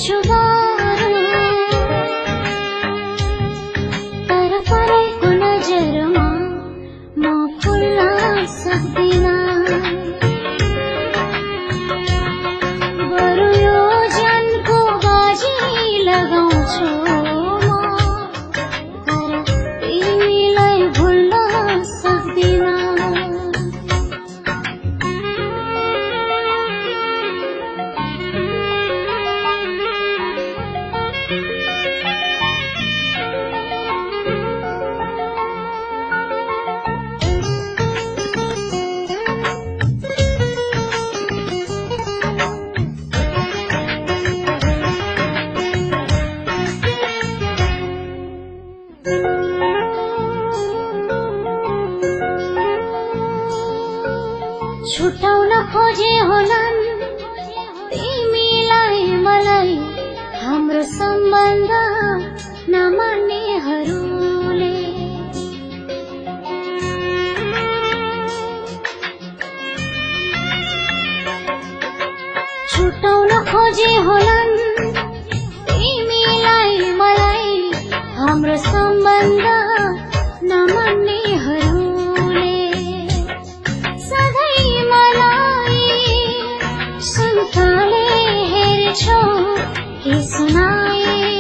छु गाह्रो तर परेको नजरमा म फुल्न सक्दिन बरु यो ज्यानको बाजी लगाउँछु म तर तिमीलाई भुल्न सक्दिन छुटाउन खोजे होलान् तिमीलाई मलाई हाम्रो सम्बन्ध नमान्नेहरूले छुटाउन खोजे होलान् तिमीलाई मलाई हाम्रो सम्बन्ध नमान्नेहरूले सधैँ मलाई सुनकाले हेर्छौ के सुनाए